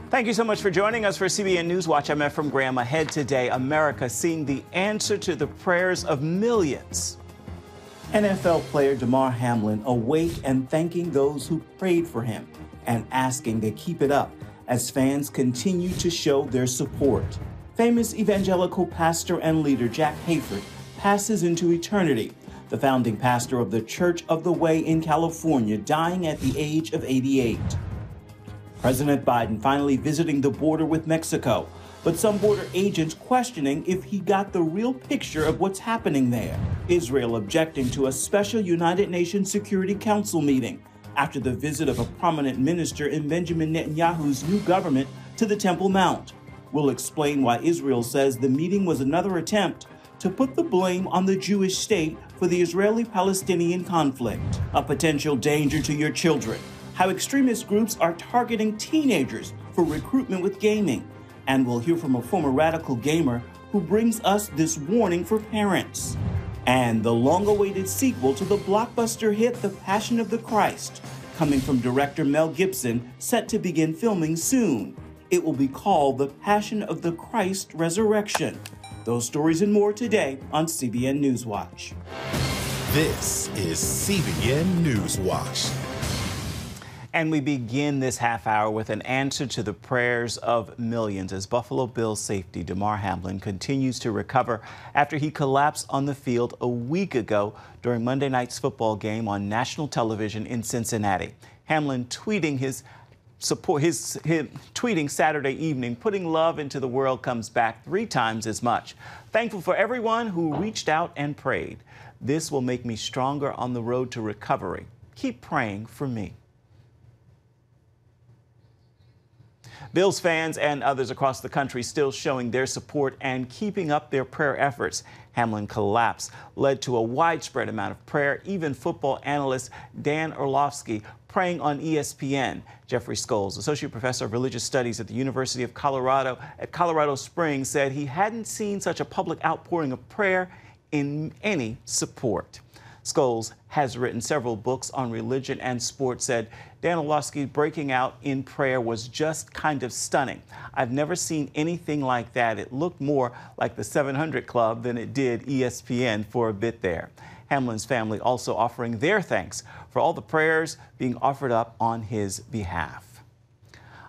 Thank you so much for joining us for CBN NewsWatch. I'm Ephraim Graham. Ahead today, America seeing the answer to the prayers of millions. NFL player Damar Hamlin awake and thanking those who prayed for him and asking to keep it up as fans continue to show their support. Famous evangelical pastor and leader Jack Hayford passes into eternity. The founding pastor of the Church of the Way in California, dying at the age of 88. President Biden finally visiting the border with Mexico, but some border agents questioning if he got the real picture of what's happening there. Israel objecting to a special United Nations Security Council meeting after the visit of a prominent minister in Benjamin Netanyahu's new government to the Temple Mount. We'll explain why Israel says the meeting was another attempt to put the blame on the Jewish state for the Israeli-Palestinian conflict. A potential danger to your children. How extremist groups are targeting teenagers for recruitment with gaming. And we'll hear from a former radical gamer who brings us this warning for parents. And the long-awaited sequel to the blockbuster hit The Passion of the Christ, coming from director Mel Gibson, set to begin filming soon. It will be called The Passion of the Christ Resurrection. Those stories and more today on CBN NewsWatch. This is CBN NewsWatch. And we begin this half hour with an answer to the prayers of millions as Buffalo Bills safety Damar Hamlin continues to recover after he collapsed on the field a week ago during Monday night's football game on national television in Cincinnati. Hamlin tweeting his tweeting Saturday evening, putting love into the world comes back 3 times as much. Thankful for everyone who reached out and prayed. This will make me stronger on the road to recovery. Keep praying for me. Bills fans and others across the country still showing their support and keeping up their prayer efforts. Hamlin collapse led to a widespread amount of prayer, even football analyst Dan Orlovsky praying on ESPN. Jeffrey Scholes, associate professor of religious studies at the University of Colorado at Colorado Springs, said he hadn't seen such a public outpouring of prayer in any support. Scholes has written several books on religion and sports, said Dan Orlovsky breaking out in prayer was just kind of stunning. I've never seen anything like that. It looked more like the 700 Club than it did ESPN for a bit there. Hamlin's family also offering their thanks for all the prayers being offered up on his behalf.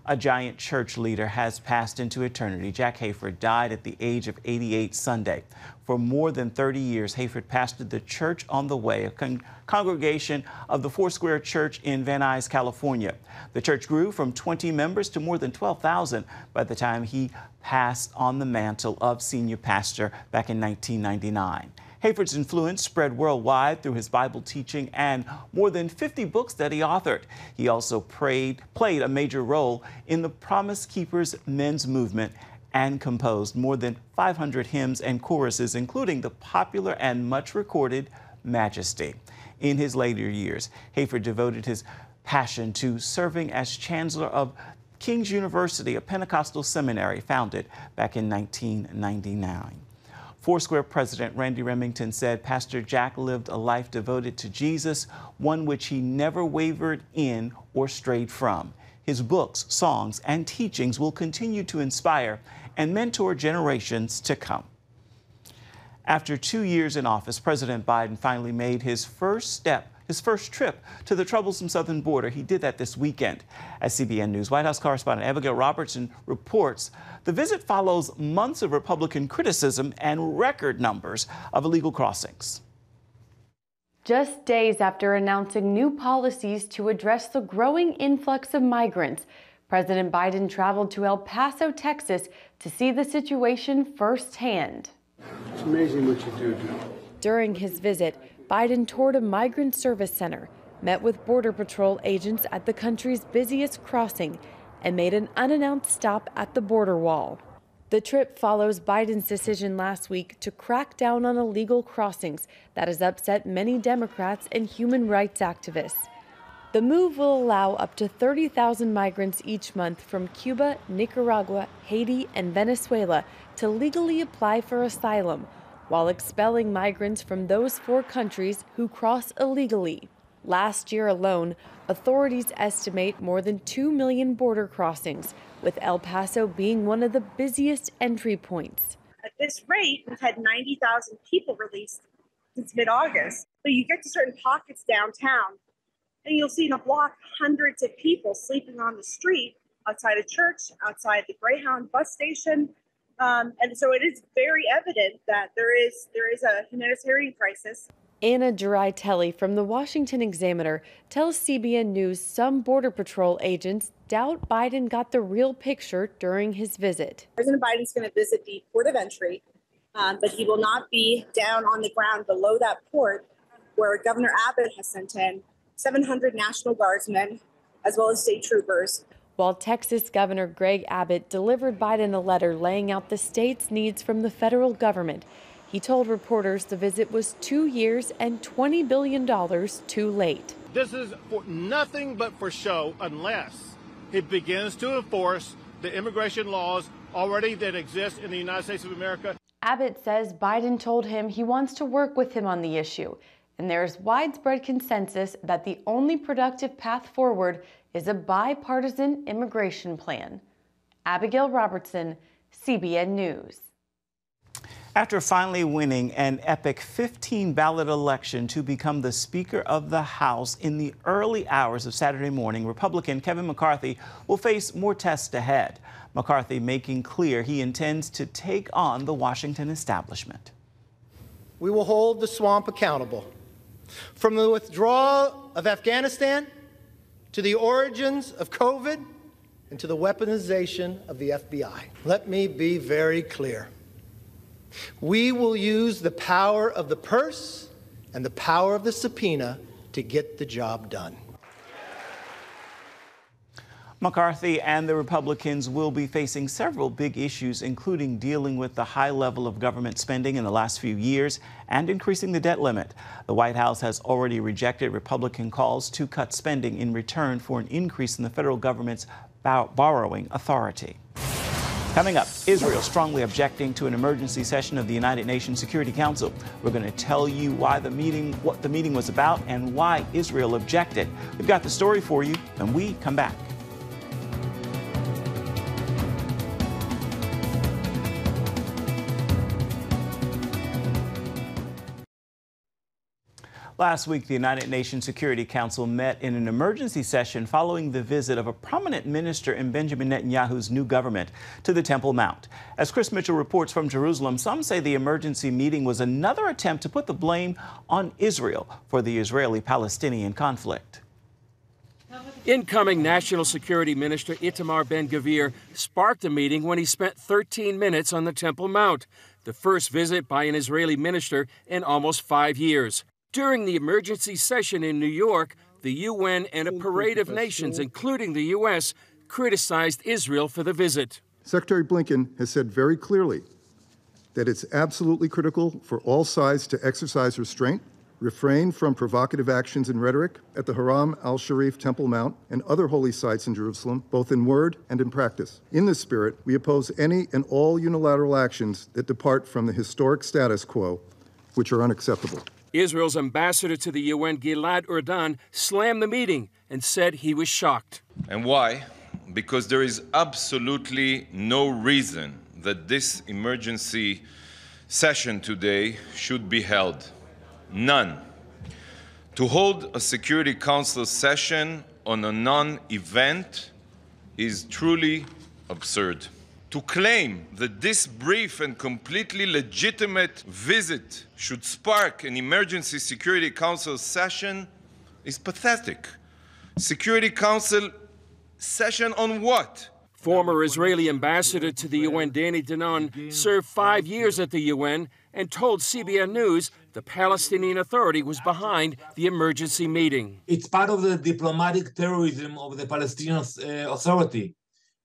A giant church leader has passed into eternity. Jack Hayford died at the age of 88 Sunday. For more than 30 years, Hayford pastored the Church on the Way, a congregation of the Foursquare Church in Van Nuys, California. The church grew from 20 members to more than 12,000 by the time he passed on the mantle of senior pastor back in 1999. Hayford's influence spread worldwide through his Bible teaching and more than 50 books that he authored. He also played a major role in the Promise Keepers men's movement and composed more than 500 hymns and choruses, including the popular and much recorded Majesty. In his later years, Hayford devoted his passion to serving as chancellor of King's University, a Pentecostal seminary founded back in 1999. Foursquare President Randy Remington said Pastor Jack lived a life devoted to Jesus, one which he never wavered in or strayed from. His books, songs, and teachings will continue to inspire and mentor generations to come. After 2 years in office, President Biden finally made his first trip to the troublesome southern border. He did that this weekend. As CBN News White House correspondent Abigail Robertson reports, the visit follows months of Republican criticism and record numbers of illegal crossings. Just days after announcing new policies to address the growing influx of migrants, President Biden traveled to El Paso, Texas, to see the situation firsthand. It's amazing what you do. During his visit, Biden toured a migrant service center, met with Border Patrol agents at the country's busiest crossing, and made an unannounced stop at the border wall. The trip follows Biden's decision last week to crack down on illegal crossings that has upset many Democrats and human rights activists. The move will allow up to 30,000 migrants each month from Cuba, Nicaragua, Haiti, and Venezuela to legally apply for asylum, while expelling migrants from those 4 countries who cross illegally. Last year alone, authorities estimate more than 2 million border crossings, with El Paso being one of the busiest entry points. At this rate, we've had 90,000 people released since mid-August. But you get to certain pockets downtown, and you'll see in a block hundreds of people sleeping on the street, outside a church, outside the Greyhound bus station. And so it is very evident that there is a humanitarian crisis. Anna Giritelli from the Washington Examiner tells CBN News some Border Patrol agents doubt Biden got the real picture during his visit. President Biden's going to visit the port of entry, but he will not be down on the ground below that port where Governor Abbott has sent in 700 National Guardsmen as well as state troopers. While Texas Governor Greg Abbott delivered Biden a letter laying out the state's needs from the federal government, he told reporters the visit was 2 years and $20 billion too late. This is for nothing but for show unless it begins to enforce the immigration laws already that exist in the United States of America. Abbott says Biden told him he wants to work with him on the issue, and there is widespread consensus that the only productive path forward is a bipartisan immigration plan. Abigail Robertson, CBN News. After finally winning an epic 15-ballot election to become the Speaker of the House in the early hours of Saturday morning, Republican Kevin McCarthy will face more tests ahead. McCarthy making clear he intends to take on the Washington establishment. We will hold the swamp accountable. From the withdrawal of Afghanistan to the origins of COVID and to the weaponization of the FBI. Let me be very clear. We will use the power of the purse and the power of the subpoena to get the job done. McCarthy and the Republicans will be facing several big issues, including dealing with the high level of government spending in the last few years and increasing the debt limit. The White House has already rejected Republican calls to cut spending in return for an increase in the federal government's borrowing authority. Coming up, Israel strongly objecting to an emergency session of the United Nations Security Council. We're going to tell you what the meeting was about and why Israel objected. We've got the story for you when we come back. Last week, the United Nations Security Council met in an emergency session following the visit of a prominent minister in Benjamin Netanyahu's new government to the Temple Mount. As Chris Mitchell reports from Jerusalem, some say the emergency meeting was another attempt to put the blame on Israel for the Israeli-Palestinian conflict. Incoming National Security Minister Itamar Ben-Givr sparked the meeting when he spent 13 minutes on the Temple Mount, the first visit by an Israeli minister in almost 5 years. During the emergency session in New York, the UN and a parade of nations, including the U.S., criticized Israel for the visit. Secretary Blinken has said very clearly that it's absolutely critical for all sides to exercise restraint, refrain from provocative actions and rhetoric at the Haram al-Sharif Temple Mount and other holy sites in Jerusalem, both in word and in practice. In this spirit, we oppose any and all unilateral actions that depart from the historic status quo, which are unacceptable. Israel's ambassador to the UN, Gilad Erdan, slammed the meeting and said he was shocked. And why? Because there is absolutely no reason that this emergency session today should be held. None. To hold a Security Council session on a non-event is truly absurd. To claim that this brief and completely legitimate visit should spark an emergency Security Council session is pathetic. Security Council session on what? Former Israeli ambassador to the UN, Danny Danon, served 5 years at the UN and told CBN News the Palestinian Authority was behind the emergency meeting. It's part of the diplomatic terrorism of the Palestinian Authority.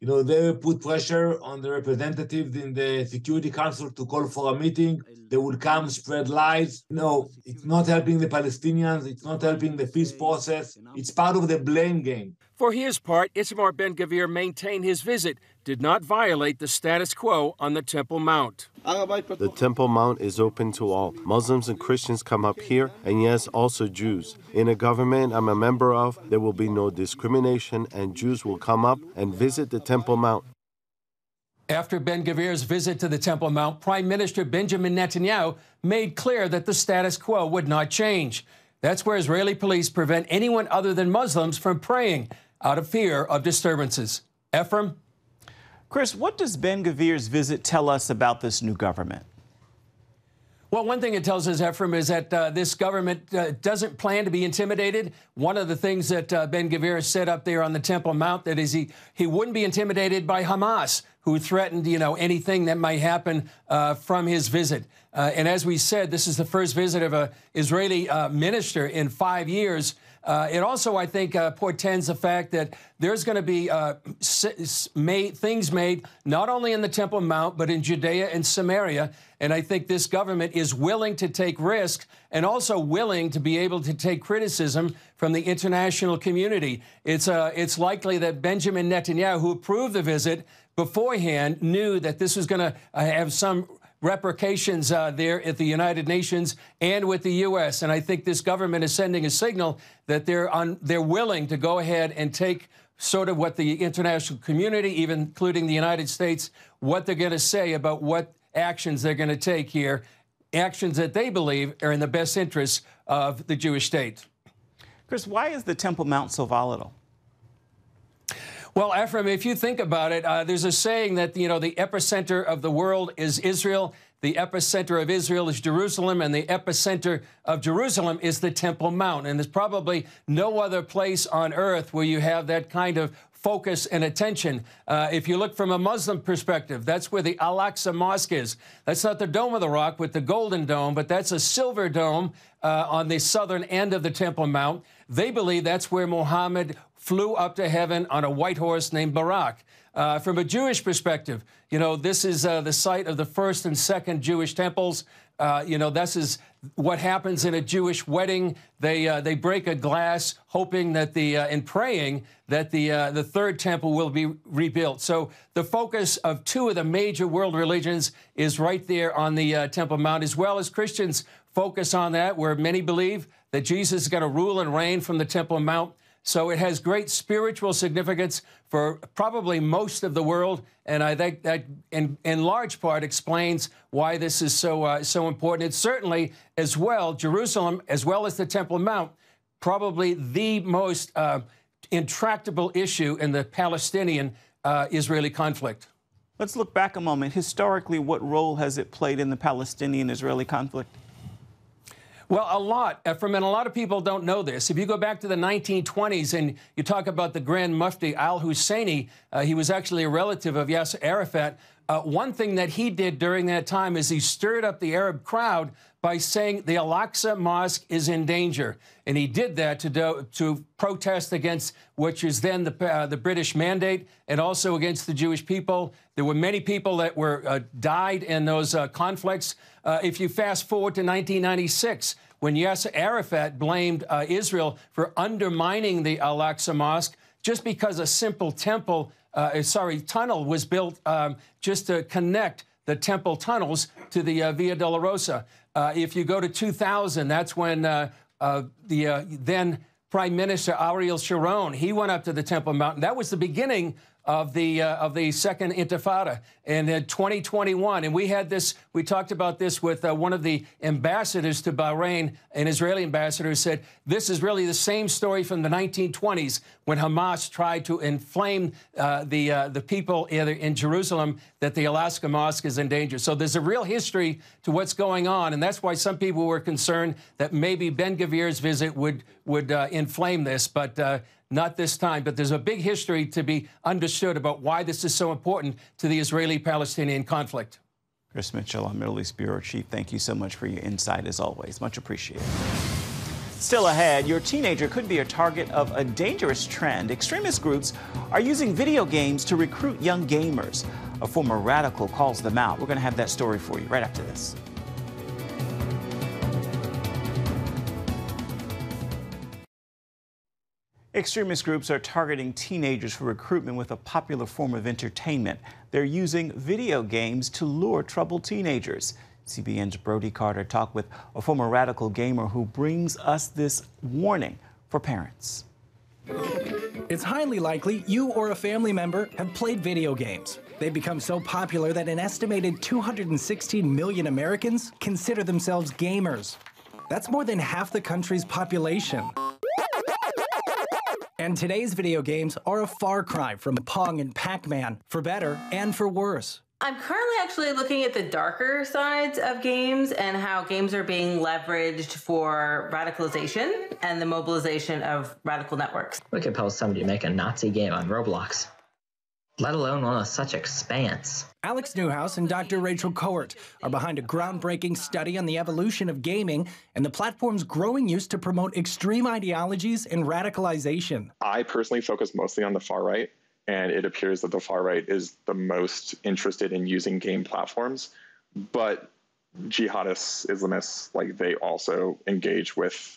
You know, they put pressure on the representatives in the Security Council to call for a meeting. They will come, spread lies. No, it's not helping the Palestinians. It's not helping the peace process. It's part of the blame game. For his part, Itamar Ben-Givr maintained his visit did not violate the status quo on the Temple Mount. The Temple Mount is open to all. Muslims and Christians come up here, and yes, also Jews. In a government I'm a member of, there will be no discrimination, and Jews will come up and visit the Temple Mount. After Ben-Givr's visit to the Temple Mount, Prime Minister Benjamin Netanyahu made clear that the status quo would not change. That's where Israeli police prevent anyone other than Muslims from praying out of fear of disturbances. Ephraim? Chris, what does Ben-Givr's visit tell us about this new government? Well, one thing it tells us, Ephraim, is that this government doesn't plan to be intimidated. One of the things that Ben-Givr said up there on the Temple Mount, that is he wouldn't be intimidated by Hamas, who threatened, anything that might happen from his visit. And as we said, this is the first visit of an Israeli minister in 5 years. It also, I think, portends the fact that there's going to be things made not only in the Temple Mount, but in Judea and Samaria. And I think this government is willing to take risks and also willing to be able to take criticism from the international community. It's likely that Benjamin Netanyahu, who approved the visit beforehand, knew that this was going to have some repercussions there at the United Nations and with the U.S. And I think this government is sending a signal that they're willing to go ahead and take sort of what the international community, even including the United States, what they're going to say about what actions they're going to take here, actions that they believe are in the best interests of the Jewish state. Chris, why is the Temple Mount so volatile? Well, Ephraim, if you think about it, there's a saying that, the epicenter of the world is Israel, the epicenter of Israel is Jerusalem, and the epicenter of Jerusalem is the Temple Mount. And there's probably no other place on earth where you have that kind of focus and attention. If you look from a Muslim perspective, that's where the Al-Aqsa Mosque is. That's not the Dome of the Rock with the Golden Dome, but that's a silver dome on the southern end of the Temple Mount. They believe that's where Muhammad flew up to heaven on a white horse named Barak. From a Jewish perspective, this is the site of the first and second Jewish temples. This is what happens in a Jewish wedding. They break a glass, hoping that and praying that the third temple will be rebuilt. So the focus of two of the major world religions is right there on the Temple Mount, as well as Christians focus on that, where many believe that Jesus is going to rule and reign from the Temple Mount. So it has great spiritual significance for probably most of the world, and I think that in large part explains why this is so important. It's certainly, as well, Jerusalem, as well as the Temple Mount, probably the most intractable issue in the Palestinian-Israeli conflict. Let's look back a moment. Historically, what role has it played in the Palestinian-Israeli conflict? Well, a lot, Ephraim, and a lot of people don't know this. If you go back to the 1920s and you talk about the Grand Mufti al-Husseini, he was actually a relative of Yasser Arafat. One thing that he did during that time is he stirred up the Arab crowd by saying the Al-Aqsa Mosque is in danger. And he did that to protest against which is then the British mandate, and also against the Jewish people. There were many people that were died in those conflicts. If you fast forward to 1996, when Yasser Arafat blamed Israel for undermining the Al-Aqsa Mosque just because a simple tunnel was built just to connect the temple tunnels to the Via Dolorosa. If you go to 2000, that's when the then Prime Minister Ariel Sharon, he went up to the Temple Mount. That was the beginning of the Second Intifada in 2021. And we talked about this with one of the ambassadors to Bahrain, an Israeli ambassador, who said, this is really the same story from the 1920s when Hamas tried to inflame the people in Jerusalem, that the Al-Aqsa Mosque is in danger. So there's a real history to what's going on. And that's why some people were concerned that maybe Ben-Givr's visit would inflame this. But not this time, but there's a big history to be understood about why this is so important to the Israeli-Palestinian conflict. Chris Mitchell, our Middle East Bureau Chief, thank you so much for your insight, as always. Much appreciated. Still ahead, your teenager could be a target of a dangerous trend. Extremist groups are using video games to recruit young gamers. A former radical calls them out. We're going to have that story for you right after this. Extremist groups are targeting teenagers for recruitment with a popular form of entertainment. They're using video games to lure troubled teenagers. CBN's Brody Carter talked with a former radical gamer who brings us this warning for parents. It's highly likely you or a family member have played video games. They've become so popular that an estimated 216 million Americans consider themselves gamers. That's more than half the country's population. And today's video games are a far cry from Pong and Pac-Man, for better and for worse. I'm currently actually looking at the darker sides of games and how games are being leveraged for radicalization and the mobilization of radical networks. We could post somebody to make a Nazi game on Roblox, let alone one with such expanse. Alex Newhouse and Dr. Rachel Cohort are behind a groundbreaking study on the evolution of gaming and the platform's growing use to promote extreme ideologies and radicalization. I personally focus mostly on the far right, and it appears that the far right is the most interested in using game platforms. But jihadists, Islamists, like, they also engage with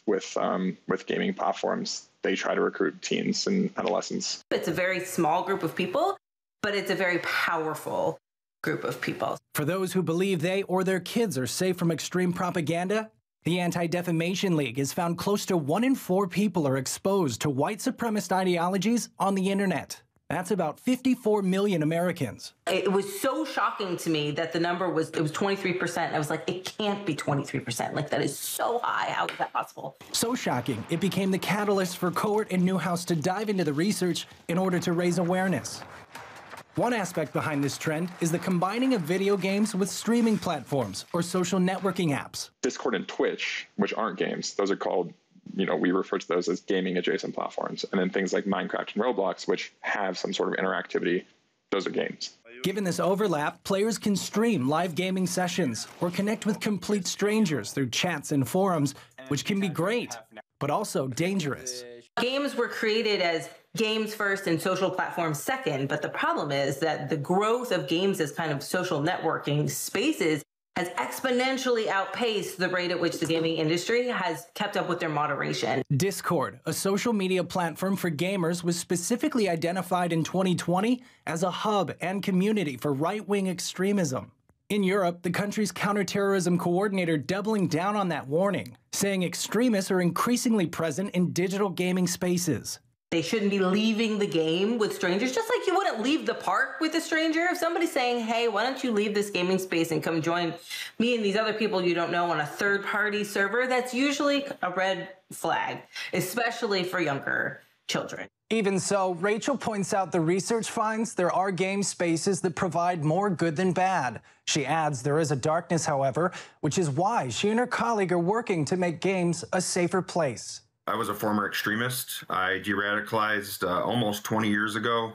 gaming platforms. They try to recruit teens and adolescents. It's a very small group of people, but it's a very powerful group of people. For those who believe they or their kids are safe from extreme propaganda, the Anti-Defamation League has found close to 1 in 4 people are exposed to white supremacist ideologies on the internet. That's about 54 million Americans. It was so shocking to me that the number was 23%. I was like, it can't be 23%. Like, that is so high. How is that possible? So shocking, it became the catalyst for Cohort and Newhouse to dive into the research in order to raise awareness. One aspect behind this trend is the combining of video games with streaming platforms or social networking apps. Discord and Twitch, which aren't games, those are called, we refer to those as gaming adjacent platforms. And then things like Minecraft and Roblox, which have some sort of interactivity, those are games. Given this overlap, players can stream live gaming sessions or connect with complete strangers through chats and forums, which can be great, but also dangerous. Games were created as games first and social platforms second, but the problem is that the growth of games as kind of social networking spaces has exponentially outpaced the rate at which the gaming industry has kept up with their moderation. Discord, a social media platform for gamers, was specifically identified in 2020 as a hub and community for right-wing extremism. In Europe, the country's counterterrorism coordinator doubling down on that warning, saying extremists are increasingly present in digital gaming spaces. They shouldn't be leaving the game with strangers, just like you wouldn't leave the park with a stranger. If somebody's saying, hey, why don't you leave this gaming space and come join me and these other people you don't know on a third-party server, that's usually a red flag, especially for younger children. Even so, Rachel points out the research finds there are game spaces that provide more good than bad. She adds there is a darkness, however, which is why she and her colleague are working to make games a safer place. I was a former extremist. I de-radicalized almost 20 years ago.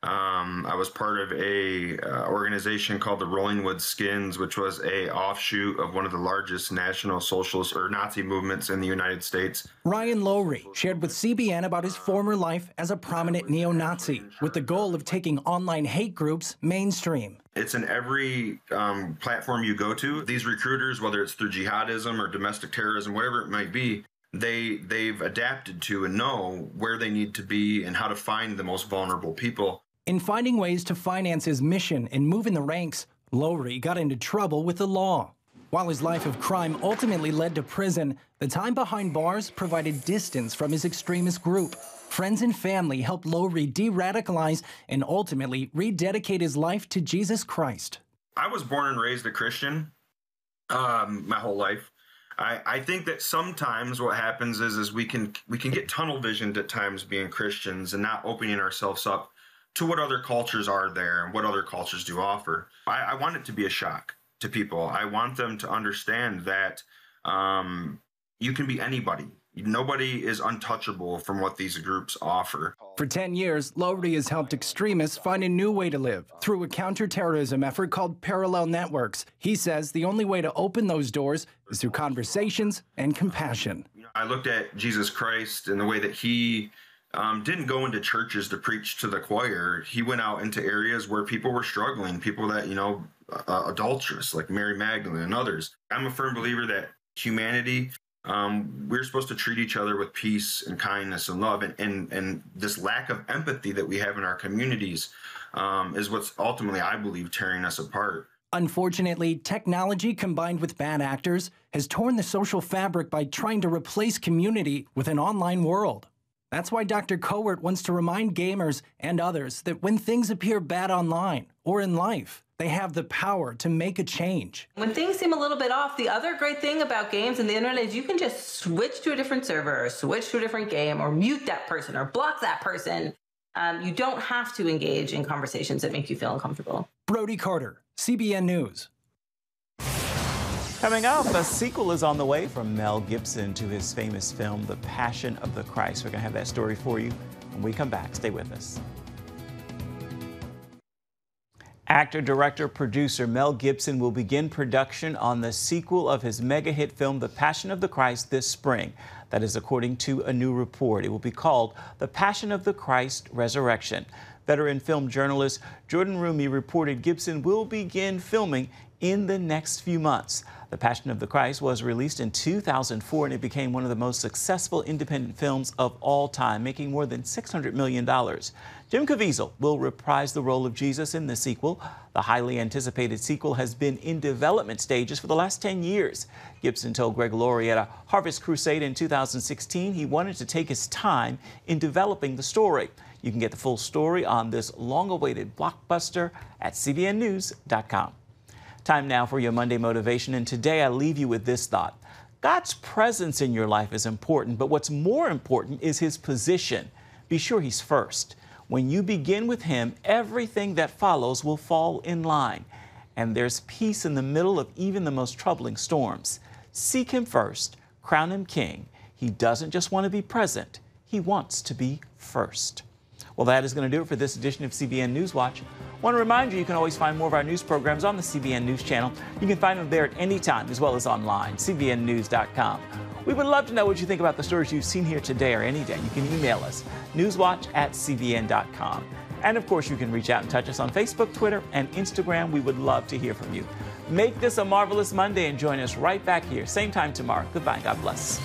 I was part of a organization called the Rolling Wood Skins, which was a offshoot of one of the largest national socialist or Nazi movements in the United States. Ryan Lowry shared with CBN about his former life as a prominent neo-Nazi, with the goal of taking online hate groups mainstream. It's in every platform you go to. These recruiters, whether it's through jihadism or domestic terrorism, whatever it might be, they've adapted to and know where they need to be and how to find the most vulnerable people. In finding ways to finance his mission and move in the ranks, Lowry got into trouble with the law. While his life of crime ultimately led to prison, the time behind bars provided distance from his extremist group. Friends and family helped Lowry de-radicalize and ultimately rededicate his life to Jesus Christ. I was born and raised a Christian my whole life. I think that sometimes what happens is we can get tunnel visioned at times being Christians and not opening ourselves up to what other cultures are there and what other cultures do offer. I want it to be a shock to people. I want them to understand that you can be anybody. Nobody is untouchable from what these groups offer. For 10 years, Lowry has helped extremists find a new way to live through a counterterrorism effort called Parallel Networks. He says the only way to open those doors is through conversations and compassion. I looked at Jesus Christ and the way that he didn't go into churches to preach to the choir. He went out into areas where people were struggling, people that, adulterous, like Mary Magdalene and others. I'm a firm believer that humanity We're supposed to treat each other with peace and kindness and love, and this lack of empathy that we have in our communities is what's ultimately, I believe, tearing us apart. Unfortunately, technology combined with bad actors has torn the social fabric by trying to replace community with an online world. That's why Dr. Cowart wants to remind gamers and others that when things appear bad online or in life, they have the power to make a change. When things seem a little bit off, the other great thing about games and the internet is you can just switch to a different server or switch to a different game or mute that person or block that person. You don't have to engage in conversations that make you feel uncomfortable. Brody Carter, CBN News. Coming up, a sequel is on the way from Mel Gibson to his famous film, The Passion of the Christ. We're going to have that story for you when we come back. Stay with us. Actor, director, producer Mel Gibson will begin production on the sequel of his mega hit film, The Passion of the Christ, this spring. That is according to a new report. It will be called The Passion of the Christ Resurrection. Veteran film journalist Jordan Rumi reported Gibson will begin filming in the next few months. The Passion of the Christ was released in 2004, and it became one of the most successful independent films of all time, making more than $600 million. Jim Caviezel will reprise the role of Jesus in the sequel. The highly anticipated sequel has been in development stages for the last 10 years. Gibson told Greg Laurie at a Harvest Crusade in 2016 he wanted to take his time in developing the story. You can get the full story on this long-awaited blockbuster at cbnnews.com. Time now for your Monday motivation, and today I leave you with this thought. God's presence in your life is important, but what's more important is his position. Be sure he's first. When you begin with him, everything that follows will fall in line, and there's peace in the middle of even the most troubling storms. Seek him first, crown him king. He doesn't just want to be present, he wants to be first. Well, that is going to do it for this edition of CBN NewsWatch. I want to remind you can always find more of our news programs on the CBN News channel. You can find them there at any time, as well as online, cbnnews.com. We would love to know what you think about the stories you've seen here today or any day. You can email us, newswatch@cbn.com. And of course, you can reach out and touch us on Facebook, Twitter, and Instagram. We would love to hear from you. Make this a marvelous Monday and join us right back here, same time tomorrow. Goodbye. God bless.